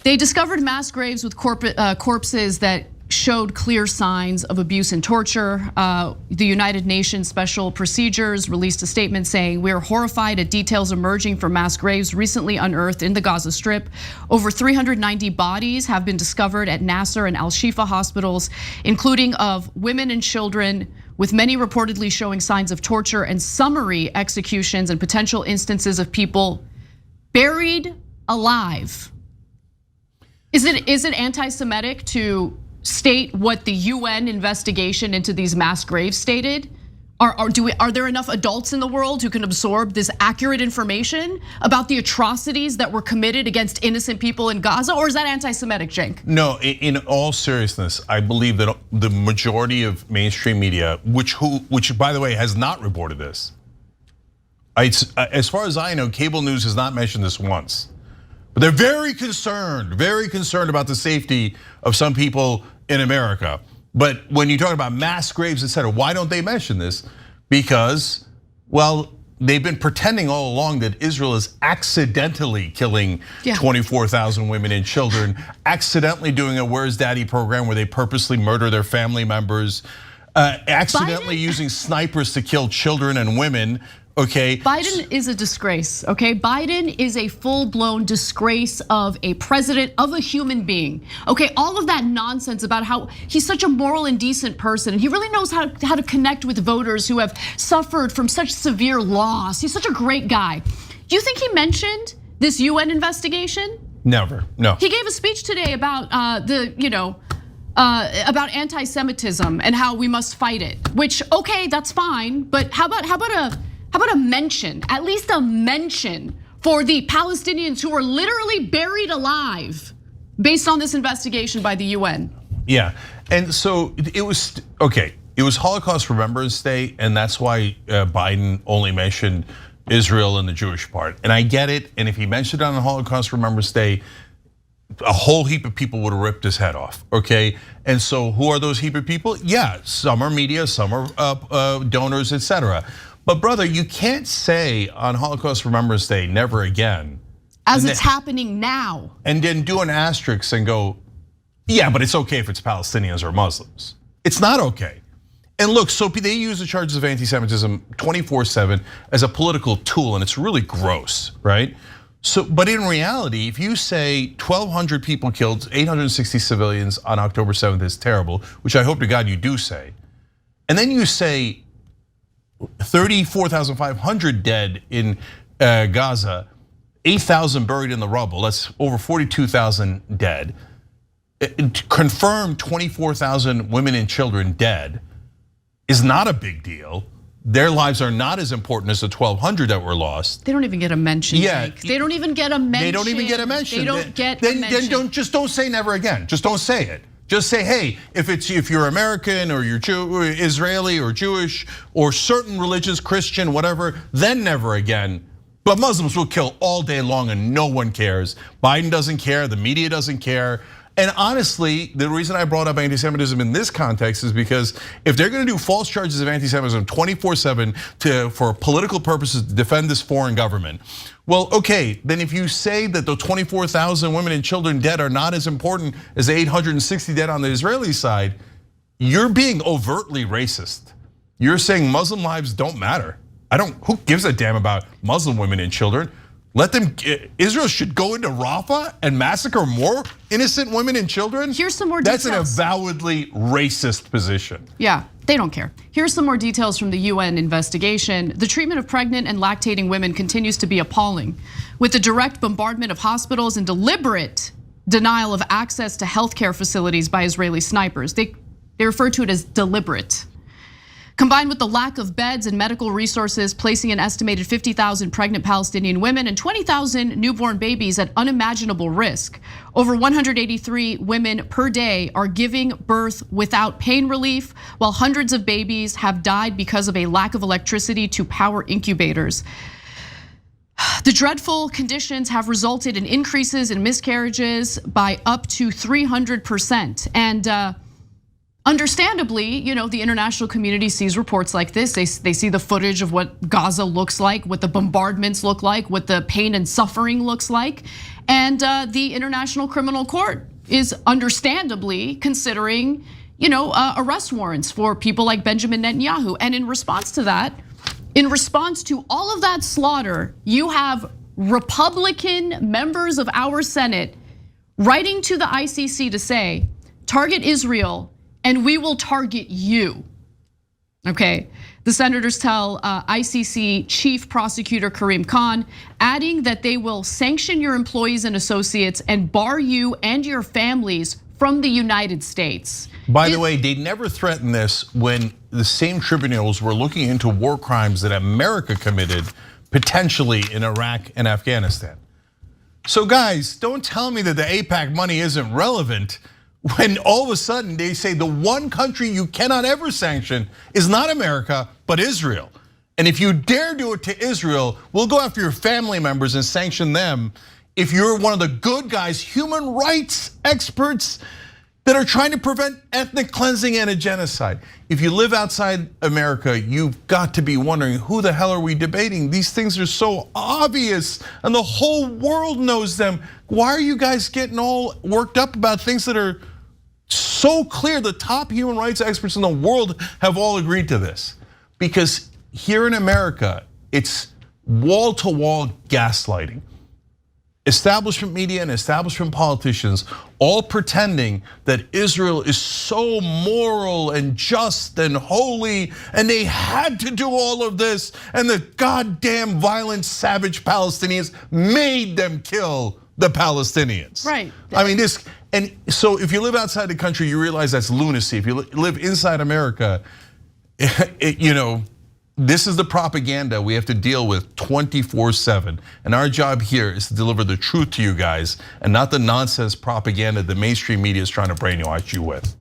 They discovered mass graves with corpses that showed clear signs of abuse and torture. The United Nations Special Procedures released a statement saying, "We are horrified at details emerging from mass graves recently unearthed in the Gaza Strip. Over 390 bodies have been discovered at Nasser and Al-Shifa hospitals, including of women and children, with many reportedly showing signs of torture and summary executions and potential instances of people buried alive." Is it anti-Semitic to state what the UN investigation into these mass graves stated? Are there enough adults in the world who can absorb this accurate information about the atrocities that were committed against innocent people in Gaza, or is that anti-Semitic, Cenk? No, in all seriousness, I believe that the majority of mainstream media, which by the way has not reported this, as far as I know, cable news has not mentioned this once. But they're very concerned about the safety of some people in America. But when you talk about mass graves, etc., why don't they mention this? Because, well, they've been pretending all along that Israel is accidentally killing 24,000 women and children, accidentally doing a Where's Daddy program where they purposely murder their family members, accidentally using snipers to kill children and women. Okay. Biden is a disgrace, okay? Biden is a full-blown disgrace of a president, of a human being. Okay, all of that nonsense about how he's such a moral and decent person, and he really knows how to connect with voters who have suffered from such severe loss. He's such a great guy. Do you think he mentioned this UN investigation? Never, no. He gave a speech today about about anti-Semitism and how we must fight it, which, okay, that's fine, but how about a mention, at least a mention for the Palestinians who were literally buried alive based on this investigation by the UN? Yeah, and so it was, okay, it was Holocaust Remembrance Day, and that's why Biden only mentioned Israel and the Jewish part. And I get it, and if he mentioned it on Holocaust Remembrance Day, a whole heap of people would have ripped his head off, okay? And so who are those heap of people? Yeah, some are media, some are donors, etc. But brother, you can't say on Holocaust Remembrance Day, never again. As it's happening now. And then do an asterisk and go, yeah, but it's okay if it's Palestinians or Muslims. It's not okay. And look, so they use the charges of anti-Semitism 24/7 as a political tool, and it's really gross, right? So, but in reality, if you say 1,200 people killed, 860 civilians on October 7th is terrible, which I hope to God you do say, and then you say 34,500 dead in Gaza, 8,000 buried in the rubble, that's over 42,000 dead. Confirmed 24,000 women and children dead is not a big deal. Their lives are not as important as the 1,200 that were lost. They don't even get a mention. Yeah, they don't even get a mention. They don't even get a mention. They don't get a mention. Then don't say never again. Just don't say it. Just say, hey, if you're American or you're Israeli or Jewish or certain religions, Christian, whatever, then never again. But Muslims will kill all day long and no one cares. Biden doesn't care, the media doesn't care. And honestly, the reason I brought up anti-Semitism in this context is because if they're gonna do false charges of anti-Semitism 24/7 for political purposes to defend this foreign government, well, okay, then if you say that the 24,000 women and children dead are not as important as the 860 dead on the Israeli side, you're being overtly racist. You're saying Muslim lives don't matter. Who gives a damn about Muslim women and children? Let them, Israel should go into Rafah and massacre more innocent women and children? Here's some more details. That's an avowedly racist position. Yeah, they don't care. Here's some more details from the UN investigation. The treatment of pregnant and lactating women continues to be appalling, with the direct bombardment of hospitals and deliberate denial of access to healthcare facilities by Israeli snipers. They refer to it as deliberate. Combined with the lack of beds and medical resources, placing an estimated 50,000 pregnant Palestinian women and 20,000 newborn babies at unimaginable risk. Over 183 women per day are giving birth without pain relief, while hundreds of babies have died because of a lack of electricity to power incubators. The dreadful conditions have resulted in increases in miscarriages by up to 300%. And understandably, the international community sees reports like this. They see the footage of what Gaza looks like, what the bombardments look like, what the pain and suffering looks like. And the International Criminal Court is understandably considering, arrest warrants for people like Benjamin Netanyahu. And in response to that, in response to all of that slaughter, you have Republican members of our Senate writing to the ICC to say, target Israel and we will target you. Okay, the senators tell ICC Chief Prosecutor Karim Khan, adding that they will sanction your employees and associates and bar you and your families from the United States. By the way, they never threatened this when the same tribunals were looking into war crimes that America committed potentially in Iraq and Afghanistan. So guys, don't tell me that the AIPAC money isn't relevant when all of a sudden they say the one country you cannot ever sanction is not America, but Israel. And if you dare do it to Israel, we'll go after your family members and sanction them. If you're one of the good guys, human rights experts that are trying to prevent ethnic cleansing and a genocide. If you live outside America, you've got to be wondering, who the hell are we debating? These things are so obvious and the whole world knows them. Why are you guys getting all worked up about things that are so clear? The top human rights experts in the world have all agreed to this. Because here in America, it's wall-to-wall gaslighting. Establishment media and establishment politicians all pretending that Israel is so moral and just and holy, and they had to do all of this, and the goddamn violent, savage Palestinians made them kill the Palestinians. Right. I mean, and so if you live outside the country, you realize that's lunacy. If you live inside America, this is the propaganda we have to deal with 24/7. And our job here is to deliver the truth to you guys and not the nonsense propaganda the mainstream media is trying to brainwash you with.